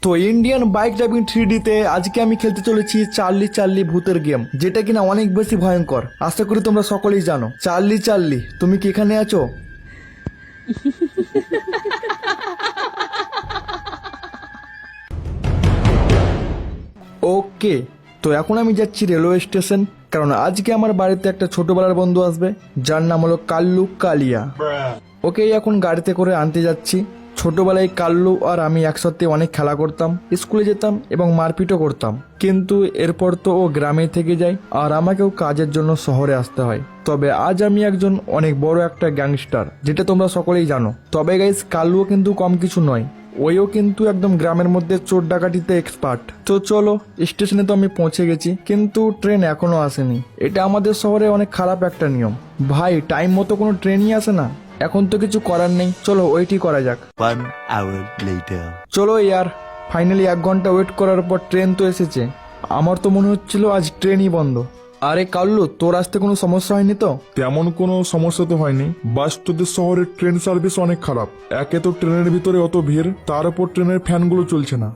তো Indian bike driving 3D-তে আজকে আমি খেলতে চলেছি চার্লি চার্লি ভূতের গেম, যেটা কিনা অনেক বেশি ভয়ঙ্কর। আশা করি তোমরা সকলেই জানো। চার্লি চার্লি, তুমি কি এখানে আছো? ওকে, তো এখন আমি যাচ্ছি রেলওয়ে স্টেশন, কারণ আজকে আমার বাড়িতে একটা ছোটবেলার বন্ধু আসবে, যার নাম হলো কাল্লু কালিয়া। ওকে এখন গাড়িতে করে আনতে যাচ্ছি। ছোটবেলায় কাল্লু আর আমি একসাথে অনেক খেলা করতাম, স্কুলে যেতাম এবং মারপিটও করতাম, কিন্তু এরপর তো ও গ্রামে থেকে যায় আর আমাকেও কাজের জন্য শহরে আসতে হয়। তবে আজ আমি একজন অনেক বড় একটা গ্যাংস্টার, যেটা তোমরা সকলেই জানো। তবে গাইস, কাল্লুও কিন্তু কম কিছু নয়, ওইও কিন্তু একদম গ্রামের মধ্যে চোর ডাকাতিতে এক্সপার্ট। তো চলো, স্টেশনে তো আমি পৌঁছে গেছি, কিন্তু ট্রেন এখনো আসেনি। এটা আমাদের শহরে অনেক খারাপ একটা নিয়ম ভাই, টাইম মতো কোনো ট্রেনই আসে না। এখন তো কিছু করার নেই, চলো ওইটি করা যাক। 1 hour later. চলো ইয়ার, ফাইনালি 1 ঘন্টা ওয়েট করার পর ট্রেন তো এসেছে। আমার তো মনে হচ্ছিল আজ ট্রেনই বন্ধ। আরে কাল্লু, তোর আসতে কোনো সমস্যা হয়নি তো? তেমন কোনো সমস্যা তো হয়নি, বাস তোদের শহরের ট্রেন সার্ভিস অনেক খারাপ। একে তো ট্রেনের ভিতরে অত ভিড়, তার উপর ট্রেনের ফ্যানগুলো চলছে না।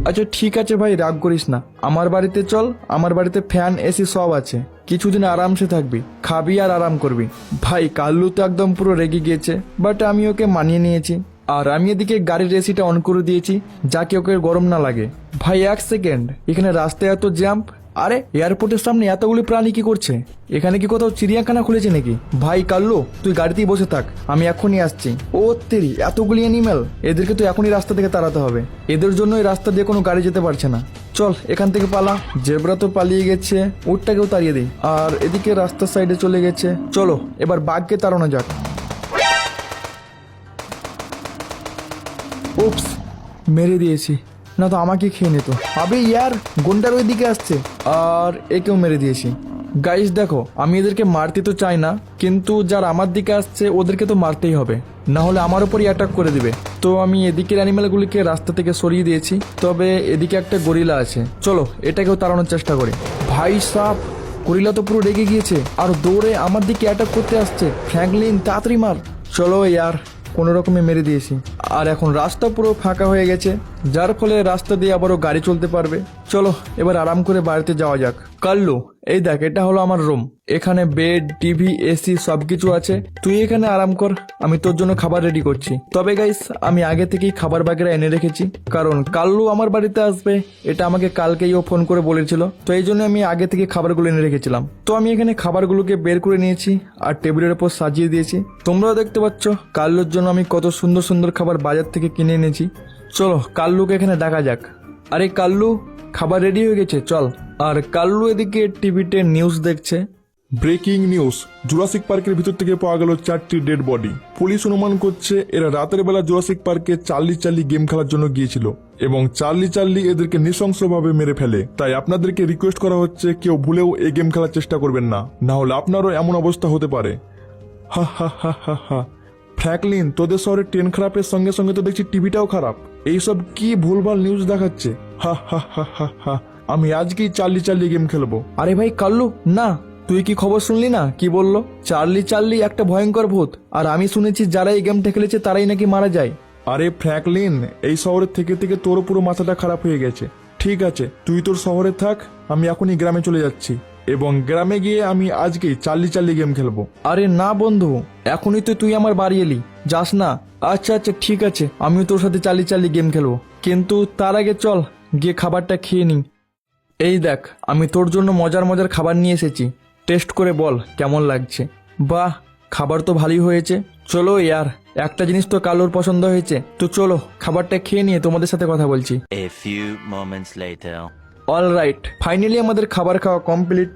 আচ্ছা ঠিক আছে ভাই, রাগ করিস না। আমার বাড়িতে চল, আমার বাড়িতে ফ্যান এসি সব আছে। কিছুদিন আরামসে থাকবি, খাবি আর আরাম করবি। ভাই কাল্লু তো একদম পুরো রেগে গিয়েছে, বাট আমি ওকে মানিয়ে নিয়েছি। আর আমি এদিকে গাড়ির এসিটা অন করে দিয়েছি, যাকে ওকে গরম না লাগে। ভাই 1 সেকেন্ড, এখানে রাস্তায় এত জ্যাম্প। আরে এয়ারপোর্টের সামনে এতগুলি প্রাণী কি করছে? এখানে কি কোথাও চিড়িয়াখানা খুলেছে নাকি? ভাই কাল্লু, তুই গাড়িতেই বসে থাক, আমি এখনই আসছি। ও তেরি, এতগুলি অ্যানিমেল, এদেরকে তো এখনই রাস্তা থেকে তাড়াতে হবে। এদের জন্য এই রাস্তা দিয়ে কোনো গাড়ি যেতে পারছে না। চল এখান থেকে পালা। জেব্রা তো পালিয়ে গেছে, উটটাকেও তাড়িয়ে দিই। আর এদিকে রাস্তার সাইডে চলে গেছে। চলো এবার বাঘকে তাড়ানো যাক। উপস, মেরে দিয়েছি, না তো আমাকে খেয়ে নিত। আবে ইয়ার, গুন্ডার ওই দিকে আসছে আর একেও মেরে দিয়েছি। গাইস দেখো, আমি এদেরকে মারতে তো চাই না, কিন্তু যারা আমার দিকে আসছে ওদেরকে তো মারতেই হবে, না হলে আমার উপরই অ্যাটাক করে দিবে। তো আমি এদিকের অ্যানিমেলগুলিকে রাস্তা থেকে সরিয়ে দিয়েছি। তবে এদিকে একটা গরিলা আছে, চলো এটাকেও তাড়ানোর চেষ্টা করি। ভাই সাপ, গরিলা তো পুরো রেগে গিয়েছে আর দৌড়ে আমার দিকে অ্যাটাক করতে আসছে। ফ্র্যাঙ্কলিন তাড়াতাড়ি মার। চলো ইয়ার, কোনো রকমে মেরে দিয়েছি। আর এখন রাস্তা পুরো ফাঁকা হয়ে গেছে, যার ফলে রাস্তা দিয়ে আবারও গাড়ি চলতে পারবে। চলো এবার আরাম করে বাড়িতে যাওয়া যাক। কাল্লু, এই দেখ, এটা হলো আমার রুম। এখানে বেড, টিভি, এসি সবকিছু আছে। তুই এখানে আরাম কর, আমি তোর জন্য খাবার রেডি করছি। তবে গাইস, আমি আগে থেকেই খাবার বাগেরা এনে রেখেছি, কারণ কাল্লু আমার বাড়িতে আসবে, এটা আমাকে কালকেই ও ফোন করে বলেছিল। তো এই জন্য আমি আগে থেকে খাবারগুলো এনে রেখেছিলাম। তো আমি এখানে খাবারগুলোকে বের করে নিয়েছি আর টেবিলের উপর সাজিয়ে দিয়েছি। তোমরাও দেখতে পাচ্ছ কাল্লুর জন্য আমি কত সুন্দর সুন্দর খাবার বাজার থেকে কিনে এনেছি। চলো কাল্লুকে এখানে ডাকা যাক। আরে কাল্লু, খাবার রেডি হয়ে গেছে, চল। আর কাল্লু এদিকে টিভিতে নিউজ দেখছে। ব্রেকিং নিউজ, জুরাসিক পার্কের ভিতর থেকে পাওয়া গেল 4টি ডেড বডি। পুলিশ অনুমান করছে এরা রাতের বেলা জুরাসিক পার্কে চার্লি চার্লি গেম খেলার জন্য গিয়েছিল এবং চার্লি চার্লি এদেরকে নৃশংসভাবে মেরে ফেলে। তাই আপনাদেরকে রিকোয়েস্ট করা হচ্ছে, কেউ ভুলেও এই গেম খেলার চেষ্টা করবেন না, না হলে আপনারও এমন অবস্থা হতে পারে। হা হা হা হা হা। ফ্র্যাঙ্কলিন, তোদের শহরে ট্রেন খারাপের সঙ্গে সঙ্গে তো দেখছি টিভিটাও খারাপ। এইসব কি ভুলভাল নিউজ দেখাচ্ছে। হা হা হা হা হা। আমি আজকেই চার্লি চার্লি গেম খেলবো। আরে ভাই কাল্লু, না, তুই কি খবর শুনলি না? কি বললো? চার্লি চার্লি একটা ভয়ঙ্কর ভূত, আর আমি শুনেছি যারা এই গেমটা খেলেছে তারাই নাকি মারা যায়। আরে ফ্র্যাঙ্কলিন, এই শহরের থেকে থেকে তোর পুরো মাথাটা খারাপ হয়ে গেছে। ঠিক আছে, তুই তোর শহরে থাক, আমি এখনই গ্রামে চলে যাচ্ছি এবং গ্রামে গিয়ে আমি আজকেই চার্লি চার্লি গেম খেলবো। আরে না বন্ধু, এখনই তো তুই আমার বাড়ি এলি, যাস না। আচ্ছা আচ্ছা ঠিক আছে, আমিও তোর সাথে চার্লি চার্লি গেম খেলবো, কিন্তু তার আগে চল গিয়ে খাবারটা খেয়ে নি। এই দেখ, আমি তোর জন্য মজার মজার খাবার নিয়ে এসেছি, টেস্ট করে বল কেমন লাগছে। বাহ, খাবার তো ভালোই হয়েছে। চলো ইয়ার, একটা জিনিস তো কালোর পছন্দ হয়েছে, তো চলো খাবারটা খেয়ে নিয়ে তোমাদের সাথে কথা বলছি। A few moments later. Alright, finally আমাদের খাবার খাওয়া কমপ্লিট।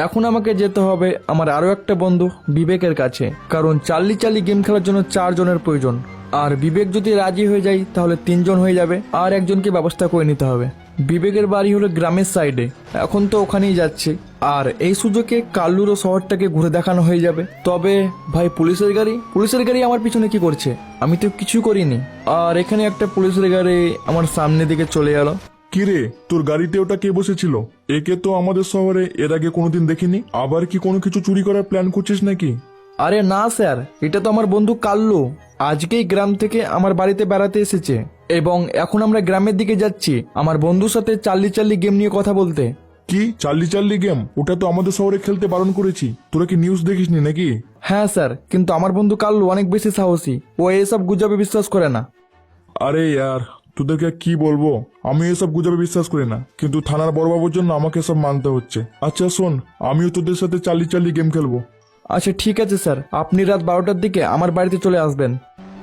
এখন আমাকে যেতে হবে আমার আরো একটা বন্ধু বিবেকের কাছে, কারণ চার্লি চার্লি গেম খেলার জন্য 4 জনের প্রয়োজন। আর বিবেক যদি রাজি হয়ে যায় তাহলে 3 জন হয়ে যাবে, আর একজনকে ব্যবস্থা করে নিতে হবে। বিবেকের বাড়ি হলো গ্রামের সাইডে, এখন তো ওখানেই যাচ্ছি। আর এই সুযোগে কাল্লুরও শহরটাকে ঘুরে দেখানো হয়ে যাবে। তবে ভাই, পুলিশের গাড়ি আমার পিছনে কি করছে? আমি তো কিছু করিনি। আর এখানে একটা পুলিশের গাড়ি আমার সামনে দিকে চলে গেল। কিরে, তোর গাড়িতে ওটা কে বসেছিল? একে তো আমাদের শহরে এর আগে কোনোদিন দেখিনি। আবার কি কোনো কিছু চুরি করার প্ল্যান করছিস নাকি? আরে না স্যার, এটা তো আমার বন্ধু কাল্লু। আজকেই গ্রাম থেকে আমার বাড়িতে বেড়াতে এসেছে এবং এখন আমরা গ্রামের দিকে যাচ্ছি আমার বন্ধুর সাথে চাল্লি চাল্লি গেম নিয়ে কথা বলতে। কি চার্লি চার্লি গেম? ওটা তো আমাদের শহরে খেলতে বারণ করেছি। তোরা কি নিউজ দেখিসনি নাকি? হ্যাঁ স্যার, কিন্তু আমার বন্ধু কাল্লু অনেক বেশি সাহসী, ও এসব গুজবে বিশ্বাস করে না। আরে ইয়ার, তোদেরকে আর কি বলবো, আমি এসব গুজবে বিশ্বাস করি না, কিন্তু থানার বড়বাবুর জন্য আমাকে সব মানতে হচ্ছে। আচ্ছা শোন, আমিও তোদের সাথে চার্লি চার্লি গেম খেলবো। আচ্ছা ঠিক আছে স্যার, আপনি রাত 12টার দিকে আমার বাড়িতে চলে আসবেন।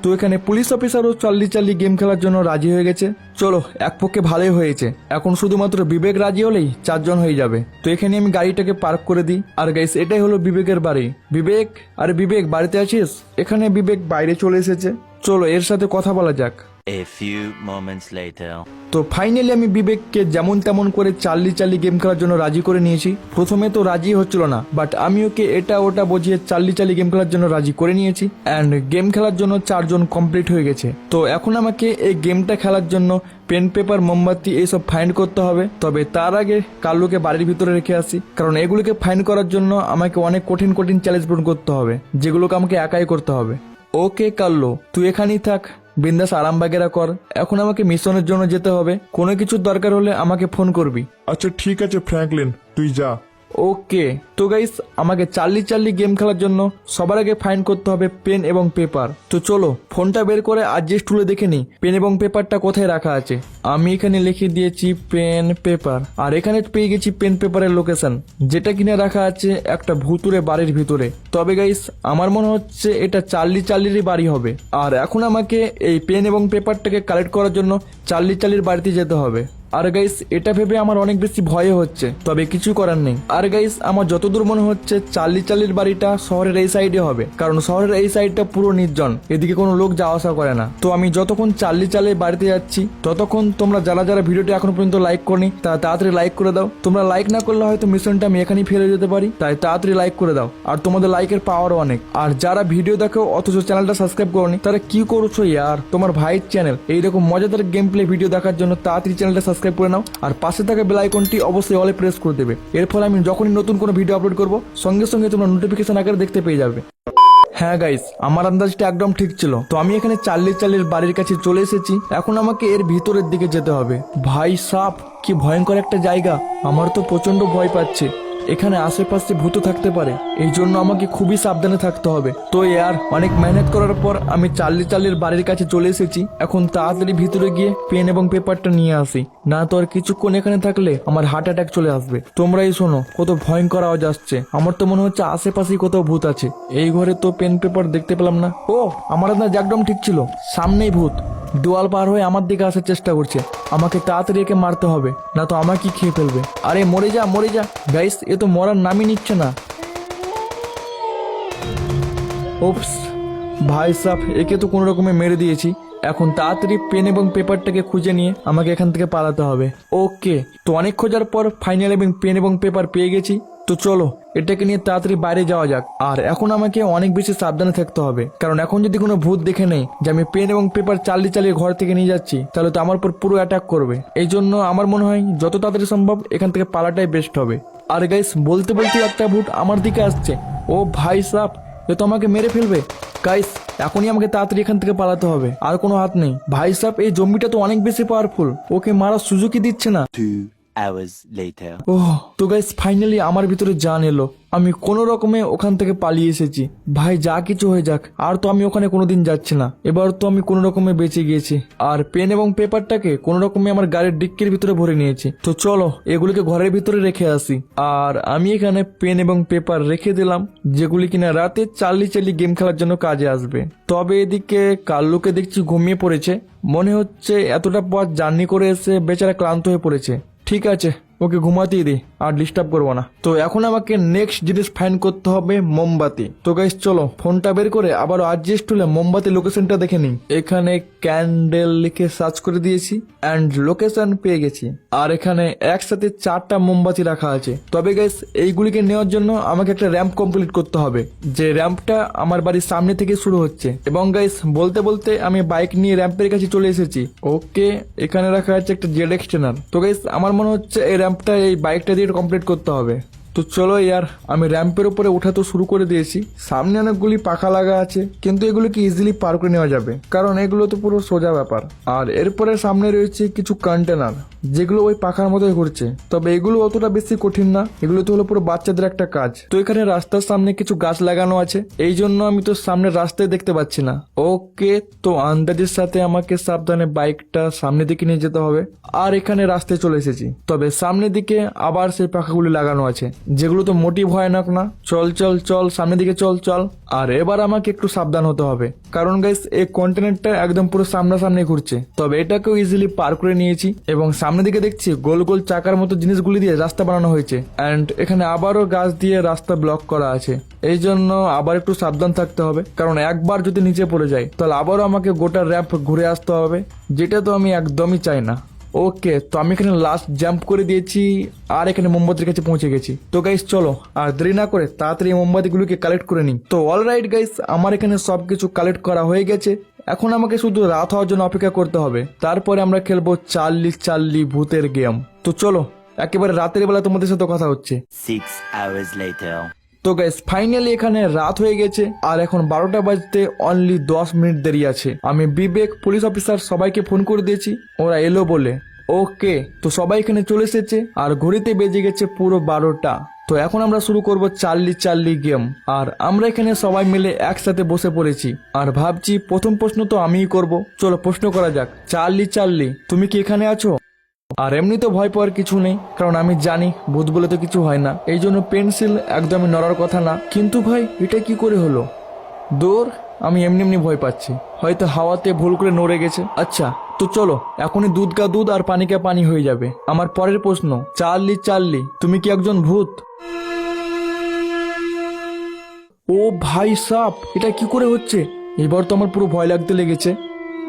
তো এখানে পুলিশ অফিসারও চাল্লি চাল্লি গেম খেলার জন্য রাজি হয়ে গেছে। চলো, এক পক্ষে ভালোই হয়েছে, এখন শুধুমাত্র বিবেক রাজি হলেই 4 জন হয়ে যাবে। তো এখানে আমি গাড়িটাকে পার্ক করে দিই। আর গাইস, এটাই হলো বিবেকের বাড়ি। বিবেক, আরে বিবেক বাড়িতে আছিস? এখানে বিবেক বাইরে চলে এসেছে, চলো এর সাথে কথা বলা যাক। A few moments later. তো ফাইনালি আমি বিবেককে যেমন তেমন করে চাল্লি চাল্লি গেম খেলার জন্য রাজি করে নিয়েছি। প্রথমে তো রাজি হচ্ছিল না, বাট আমি ওকে এটা ওটা বুঝিয়ে চাল্লি চাল্লি গেম খেলার জন্য রাজি করে নিয়েছি। অ্যান্ড গেম খেলার জন্য 4 জন কমপ্লিট হয়ে গেছে। তো এখন আমাকে এই গেমটা খেলার জন্য পেন পেপার মোমবাতি এইসব ফাইন্ড করতে হবে। তবে তার আগে কাল্লুকে বাড়ির ভিতরে রেখে আসি, কারণ এগুলোকে ফাইন্ড করার জন্য আমাকে অনেক কঠিন কঠিন চ্যালেঞ্জ পূরণ করতে হবে, যেগুলোকে আমাকে একাই করতে হবে। ওকে কাল্লু, তুই এখানেই থাক, বিন্দাস আরাম বাগেরা কর। এখন আমাকে মিশনের জন্য যেতে হবে, কোনো কিছুর দরকার হলে আমাকে ফোন করবি। আচ্ছা ঠিক আছে ফ্র্যাঙ্কলিন, তুই যা। ওকে। তো গাইস, আমাকে চাল্লি চাল্লি গেম খেলার জন্য সবার আগে ফাইন্ড করতে হবে পেন এবং পেপার। তো চলো ফোনটা বের করে অ্যাডজাস্ট টুলে দেখে নিই পেন এবং পেপারটা কোথায় রাখা আছে। আমি এখানে লিখে দিয়েছি পেন পেপার, আর এখানে পেয়ে গেছি পেন পেপারের লোকেশন, যেটা কিনে রাখা আছে একটা ভুতুরে বাড়ির ভিতরে। তবে গাইস, আমার মনে হচ্ছে এটা চাল্লি চাল্লিরই বাড়ি হবে। আর এখন আমাকে এই পেন এবং পেপারটাকে কালেক্ট করার জন্য চাল্লি চাল্লির বাড়িতে যেতে হবে। আর গাইস, এটা ভেবে আমার অনেক বেশি ভয় হচ্ছে, তবে কিছু করার নেই। আর গাইস, আমার যতদূর মনে হচ্ছে চাল্লি চাল্লির বাড়িটা শহরের এই সাইডে হবে, কারণ শহরের এই সাইডটা পুরো নির্জন, এদিকে কোনো লোক যাওয়া আসা করে না। তো আমি যতক্ষণ চাল্লি চাল্লির বাড়িতে যাচ্ছি, ততক্ষণ তোমরা যারা যারা ভিডিওটি এখনো পর্যন্ত লাইক করনি তারা তাড়াতাড়ি লাইক করে দাও। তোমরা লাইক না করলে হয়তো মিশনটা আমি এখানেই ফেলে যেতে পারি, তাই তাড়াতাড়ি লাইক করে দাও। আর তোমাদের লাইকের পাওয়ারও অনেক। আর যারা ভিডিও দেখো অথচ চ্যানেলটা সাবস্ক্রাইব করনি, তারা কি করছো ইয়ার? তোমার ভাইয়ের চ্যানেল এইরকম মজাদার গেম প্লে ভিডিও দেখার জন্য তাড়াতাড়ি চ্যানেলটা সাবস্ক্রাইব করে নাও, আর পাশে থাকা বেল আইকনটি অবশ্যই অলে প্রেস করে দেবে। এর ফলে আমি যখনই নতুন কোনো ভিডিও আপলোড করব, সঙ্গে সঙ্গে তোমরা নোটিফিকেশন আকারে দেখতে পেয়ে যাবে। হ্যাঁ গাইস, আমার আন্দাজটা একদম ঠিক ছিল। তো আমি এখানে চাল্লি চাল্লির বাড়ির কাছে চলে এসেছি, এখন আমাকে এর ভিতরের দিকে যেতে হবে। ভাই সাপ, কি ভয়ঙ্কর একটা জায়গা, আমার তো প্রচন্ড ভয় পাচ্ছে। এখানে আশেপাশে ভূত থাকতে পারে, এই জন্য আমাকে খুবই সাবধানে থাকতে হবে। তো ইয়ার, অনেক মেহনত করার পর আমি চাল্লি চাল্লির বাড়ির কাছে চলে এসেছি। এখন তাড়াতাড়ি ভিতরে গিয়ে পেন এবং পেপারটা নিয়ে আসি, না তো আর কিছুক্ষণ এখানে থাকলে আমার হার্ট অ্যাটাক চলে আসবে। তোমরাই শোনো, কত ভয়ঙ্কর আওয়াজ আসছে। আমার তো মনে হচ্ছে আশেপাশেই কোথাও ভূত আছে। এই ঘরে তো পেন পেপার দেখতে পেলাম না। ও, আমার আন্দাজ একদম ঠিক ছিল, সামনেই ভূত। দেওয়াল পার হয়ে আমার দিকে আসার চেষ্টা করছে, আমাকে তাড়াতাড়ি একে মারতে হবে, না তো আমাকে খেয়ে ফেলবে। আরে মরে যা মরে যা। গাইস, এ তো মরার নামই নিচ্ছে না। ওপস, ভাই সাহ, একে তো কোনো রকমে মেরে দিয়েছি। এখন তাড়াতাড়ি পেন এবং পেপারটাকে খুঁজে নিয়ে আমাকে এখান থেকে পালাতে হবে। ওকে, তো অনেক খোঁজার পর ফাইনাল এবং পেন এবং পেপার পেয়ে গেছি। তো চলো এটাকে নিয়ে তাড়াতাড়ি বাইরে যাওয়া যাক। আর এখন আমাকে অনেক বেশি সাবধানে থাকতে হবে, কারণ এখন যদি কোনো ভূত দেখে নেই যে আমি পেন এবং পেপার চাল্লি চালিয়ে ঘর থেকে নিয়ে যাচ্ছি, তাহলে তো আমার উপর পুরো অ্যাটাক করবে। এই জন্য আমার মনে হয় যত তাড়াতাড়ি সম্ভব এখান থেকে পালাটাই বেস্ট হবে। আর গাইস, বলতে বলতে একটা ভূত আমার দিকে আসছে। ও ভাই সাপ, এ তো আমাকে মেরে ফেলবে। গাইস, এখনই আমাকে তাড়াতাড়ি এখান থেকে পালাতে হবে, আর কোনো হাত নেই। ভাই সাপ, এই জম্বিটা তো অনেক বেশি পাওয়ারফুল, ওকে মারার সুযোগই দিচ্ছে না। 2 hours later. ওহ, তো গাইস ফাইনালি আমার ভিতরে জান এলো, আমি কোনো রকমে ওখান থেকে পালিয়ে এসেছি। ভাই যা কিছু হয়ে যাক, আর তো আমি ওখানে কোনোদিন যাচ্ছি না। এবার তো আমি কোনো রকমে বেঁচে গিয়েছি। আর পেন এবং পেপারটাকে কোনো রকমে আমার গাড়ির ডিক্কির ভিতরে ভরে নিয়েছি। তো চলো এগুলিকে ঘরের ভিতরে রেখে আসি। আর আমি এখানে পেন এবং পেপার রেখে দিলাম, যেগুলি কিনা রাতে চাল্লি চাল্লি গেম খেলার জন্য কাজে আসবে। তবে এদিকে কাল্লুকে দেখছি ঘুমিয়ে পড়েছে, মনে হচ্ছে এতটা পথ জার্নি করে এসে বেচারা ক্লান্ত হয়ে পড়েছে। ঠিক আছে, ওকে ঘুমাতেই দিই, আর ডিস্টার্ব করবো না। তো এখন আমাকে নেক্সট জিনিস ফাইন্ড করতে হবে মোমবাতি। তো গাইস চলো ফোনটা বের করে আবার অ্যাডজাস্ট হলে মোমবাতি লোকেশনটা দেখে নিই। এখানে ক্যান্ডেল লিখে সার্চ করে দিয়েছি অ্যান্ড লোকেশন পেয়ে গেছি। আর এখানে একসাথে 4টা মোমবাতি রাখা আছে। তবে গাইস, এইগুলিকে নেওয়ার জন্য আমাকে একটা র্যাম্প কমপ্লিট করতে হবে, যে র্যাম্পটা আমার বাড়ির সামনে থেকে শুরু হচ্ছে। এবং গাইস, বলতে বলতে আমি বাইক নিয়ে র্যাম্পের কাছে চলে এসেছি। ওকে, এখানে রাখা আছে একটা জেড এক্সটেনার। তো গাইস, আমার মনে হচ্ছে এই র্যাম্পটা এই বাইকটা দিয়ে কমপ্লিট করতে হবে। তো চলো ইয়ার, আমি র্যাম্পের উপরে ওঠা তো শুরু করে দিয়েছি। সামনে অনেকগুলি পাখা লাগা আছে, কিন্তু এগুলোকে ইজিলি পার করে নেওয়া যাবে, কারণ এগুলো তো পুরো সোজা ব্যাপার। আর এরপরে সামনে রয়েছে কিছু কন্টেনার, যেগুলো ওই পাখার মধ্যে ঘুরছে। তবে এগুলো অতটা বেশি কঠিন না, এগুলো তো হলো পুরো বাচ্চাদের একটা কাজ। তো এখানে রাস্তার সামনে কিছু গাছ লাগানো আছে, এই জন্য আমি তো সামনে রাস্তায় দেখতে পাচ্ছি না। ওকে, তো আন্দাজের সাথে আমাকে সাবধানে বাইকটা সামনের দিকে নিয়ে যেতে হবে। আর এখানে রাস্তায় চলে এসেছি, তবে সামনের দিকে আবার সেই পাখাগুলি লাগানো আছে, যেগুলো তো মোটেই ভয়ানক না। চল চল চল, সামনের দিকে চল চল। আর এবার আমাকে একটু সাবধান হতে হবে, কারণ গাইস এই কন্টেনারটা একদম পুরো সামনাসামনি ঘুরছে। তবে এটাকেও ইজিলি পার করে নিয়েছি, এবং সামনের দিকে দেখছি গোল গোল চাকার মতো জিনিসগুলি দিয়ে রাস্তা বানানো হয়েছে। অ্যান্ড এখানে আবারও গাছ দিয়ে রাস্তা ব্লক করা আছে, এই জন্য আবার একটু সাবধান থাকতে হবে, কারণ একবার যদি নিচে পড়ে যায় তাহলে আবারও আমাকে গোটা র্যাম্প ঘুরে আসতে হবে, যেটা তো আমি একদমই চাই না। ওকে, তো আমি এখানে লাস্ট জাম্প করে দিয়েছি, আর এখানে মোমবাতির কাছে পৌঁছে গেছি। তো গাইস চলো, আর দেরি না করে তাড়াতাড়ি মোমবাতিগুলোকে কালেক্ট করে নিই। তো অলরাইট গাইস, আমার এখানে সবকিছু কালেক্ট করা হয়ে গেছে। এখন আমাকে শুধু রাত হওয়ার জন্য অপেক্ষা করতে হবে, তারপরে আমরা খেলবো চার্লি চার্লি ভূতের গেম। তো চলো, একেবারে রাতের বেলা তোমাদের সাথে কথা হচ্ছে। 6 hours later. তো গাইস ফাইনালি এখানে রাত হয়ে গেছে, আর এখন 12টা বাজতে অনলি 10 মিনিট দেরি আছে। আমি বিবেক, পুলিশ অফিসার সবাইকে ফোন করে দিয়েছি, ওরা এলো বলে। ওকে, তো সবাই এখানে চলে এসেছে, আর ঘড়িতে বেজে গেছে পুরো 12টা। তো এখন আমরা শুরু করব চার্লি চার্লি গেম। আর আমরা এখানে সবাই মিলে একসাথে বসে পড়েছি, আর ভাবছি প্রথম প্রশ্ন তো আমিই করব। চলো প্রশ্ন করা যাক। চার্লি চার্লি, তুমি কি এখানে আছো? আর এমনি তো ভয় পাওয়ার কিছু নেই, কারণ আমি জানি ভূত বলে তো কিছু হয় না, এই জন্য পেন্সিল একদমই নড়ার কথা না। কিন্তু ভাই, এটা কি করে হলো? দৌড়, আমি এমনি এমনি ভয় পাচ্ছি, হয়তো হাওয়াতে ভুল করে নড়ে গেছে। আচ্ছা, তো চলো, এখনই দুধ কা দুধ আর পানি কা পানি হয়ে যাবে। আমার পরের প্রশ্ন, চার্লি চার্লি, তুমি কি একজন ভূত? ও ভাই সাপ, এটা কি করে হচ্ছে? এবার তো আমার পুরো ভয় লাগতে লেগেছে।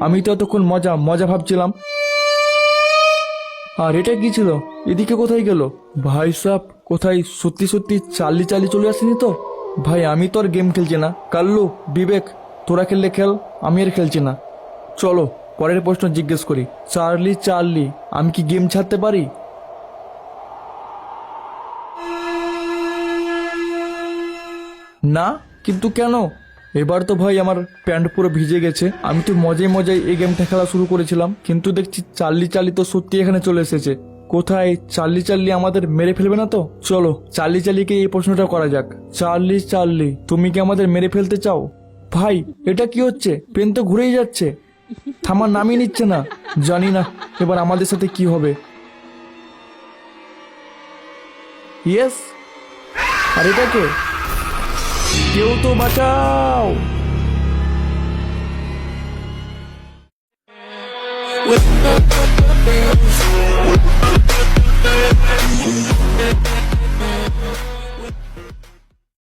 আমি তো এতক্ষণ মজা মজা ভাবছিলাম, আর এটা কি ছিল? এদিকে কোথায় গেল ভাই সাপ? কোথায় সত্যি সত্যি চার্লি চার্লি চলে আসেনি তো? ভাই আমি তো আর গেম খেলছি না। কাল্লু, বিবেক, তোরা খেললে খেল, আমি আর খেলছি না। চলো পরের প্রশ্ন জিজ্ঞেস করি। চার্লি চার্লি, আমি কি গেম ছাড়তে পারি? না, কিন্তু কেন? এবার তো ভাই আমার প্যান্ট পুরো ভিজে গেছে। আমি তো মজায় মজায় এই গেমটা খেলা শুরু করেছিলাম, কিন্তু দেখছি চার্লি চার্লি তো সত্যি এখানে চলে এসেছে। কোথায় চার্লি চার্লি? আমাদের মেরে ফেলবে না তো? চলো চার্লি চার্লিকে এই প্রশ্নটা করা যাক। চার্লি চার্লি, তুমি কি আমাদের মেরে ফেলতে চাও? ভাই এটা কি হচ্ছে? পেন তো ঘুরেই যাচ্ছে, থামার নামই নিচ্ছে না। জানি না এবার আমাদের সাথে কি হবে। ইয়েস, আর এটা কে? কেউ তো বাঁচাও! with